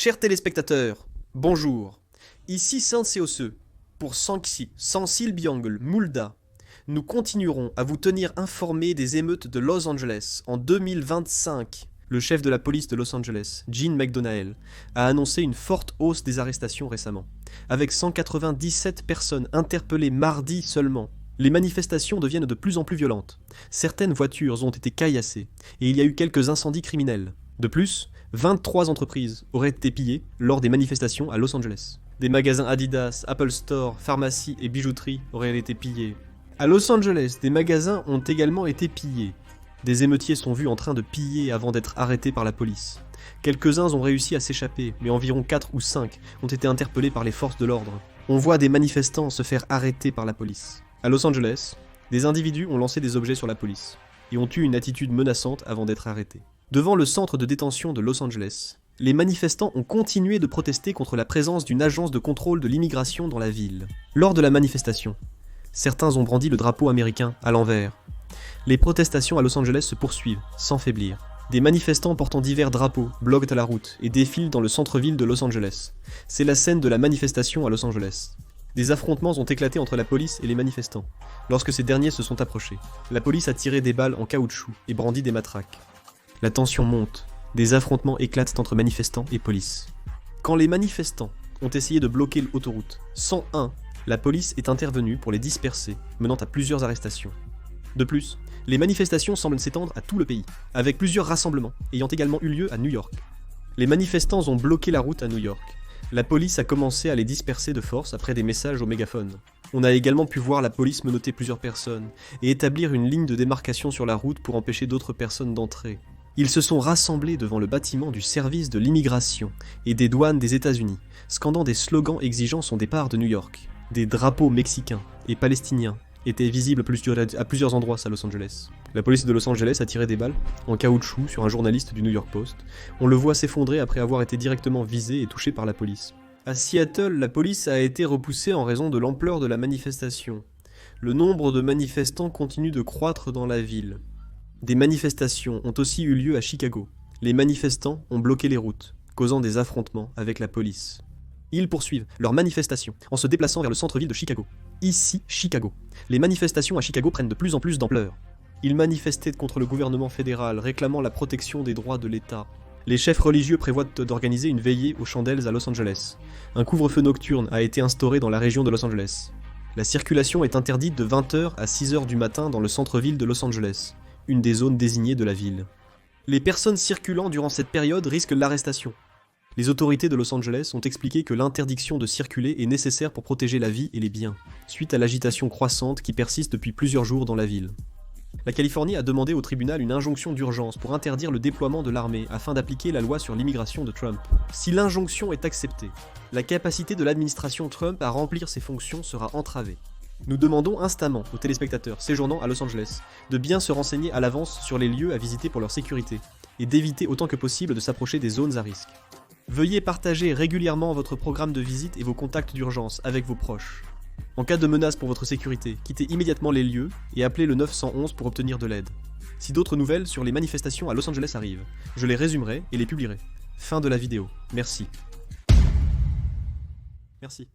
Chers téléspectateurs, bonjour. Ici Saint-Céosseux pour Sanxi, Sensilbiangl, Mulda. Nous continuerons à vous tenir informés des émeutes de Los Angeles en 2025. Le chef de la police de Los Angeles, Gene McDonnell, a annoncé une forte hausse des arrestations récemment, avec 197 personnes interpellées mardi seulement. Les manifestations deviennent de plus en plus violentes. Certaines voitures ont été caillassées et il y a eu quelques incendies criminels. De plus, 23 entreprises auraient été pillées lors des manifestations à Los Angeles. Des magasins Adidas, Apple Store, pharmacies et bijouteries auraient été pillés. À Los Angeles, des magasins ont également été pillés. Des émeutiers sont vus en train de piller avant d'être arrêtés par la police. Quelques-uns ont réussi à s'échapper, mais environ 4 ou 5 ont été interpellés par les forces de l'ordre. On voit des manifestants se faire arrêter par la police. À Los Angeles, des individus ont lancé des objets sur la police et ont eu une attitude menaçante avant d'être arrêtés. Devant le centre de détention de Los Angeles, les manifestants ont continué de protester contre la présence d'une agence de contrôle de l'immigration dans la ville. Lors de la manifestation, certains ont brandi le drapeau américain à l'envers. Les protestations à Los Angeles se poursuivent, sans faiblir. Des manifestants portant divers drapeaux bloquent la route et défilent dans le centre-ville de Los Angeles. C'est la scène de la manifestation à Los Angeles. Des affrontements ont éclaté entre la police et les manifestants, lorsque ces derniers se sont approchés. La police a tiré des balles en caoutchouc et brandi des matraques. La tension monte, des affrontements éclatent entre manifestants et police. Quand les manifestants ont essayé de bloquer l'autoroute 101, la police est intervenue pour les disperser, menant à plusieurs arrestations. De plus, les manifestations semblent s'étendre à tout le pays, avec plusieurs rassemblements ayant également eu lieu à New York. Les manifestants ont bloqué la route à New York. La police a commencé à les disperser de force après des messages au mégaphone. On a également pu voir la police menotter plusieurs personnes et établir une ligne de démarcation sur la route pour empêcher d'autres personnes d'entrer. Ils se sont rassemblés devant le bâtiment du service de l'immigration et des douanes des États-Unis, scandant des slogans exigeant son départ de New York. Des drapeaux mexicains et palestiniens étaient visibles à plusieurs endroits à Los Angeles. La police de Los Angeles a tiré des balles en caoutchouc sur un journaliste du New York Post. On le voit s'effondrer après avoir été directement visé et touché par la police. À Seattle, la police a été repoussée en raison de l'ampleur de la manifestation. Le nombre de manifestants continue de croître dans la ville. Des manifestations ont aussi eu lieu à Chicago. Les manifestants ont bloqué les routes, causant des affrontements avec la police. Ils poursuivent leur manifestation en se déplaçant vers le centre-ville de Chicago. Ici, Chicago. Les manifestations à Chicago prennent de plus en plus d'ampleur. Ils manifestaient contre le gouvernement fédéral, réclamant la protection des droits de l'État. Les chefs religieux prévoient d'organiser une veillée aux chandelles à Los Angeles. Un couvre-feu nocturne a été instauré dans la région de Los Angeles. La circulation est interdite de 20h à 6h du matin dans le centre-ville de Los Angeles, une des zones désignées de la ville. Les personnes circulant durant cette période risquent l'arrestation. Les autorités de Los Angeles ont expliqué que l'interdiction de circuler est nécessaire pour protéger la vie et les biens, suite à l'agitation croissante qui persiste depuis plusieurs jours dans la ville. La Californie a demandé au tribunal une injonction d'urgence pour interdire le déploiement de l'armée afin d'appliquer la loi sur l'immigration de Trump. Si l'injonction est acceptée, la capacité de l'administration Trump à remplir ses fonctions sera entravée. Nous demandons instamment aux téléspectateurs séjournant à Los Angeles de bien se renseigner à l'avance sur les lieux à visiter pour leur sécurité et d'éviter autant que possible de s'approcher des zones à risque. Veuillez partager régulièrement votre programme de visite et vos contacts d'urgence avec vos proches. En cas de menace pour votre sécurité, quittez immédiatement les lieux et appelez le 911 pour obtenir de l'aide. Si d'autres nouvelles sur les manifestations à Los Angeles arrivent, je les résumerai et les publierai. Fin de la vidéo. Merci. Merci.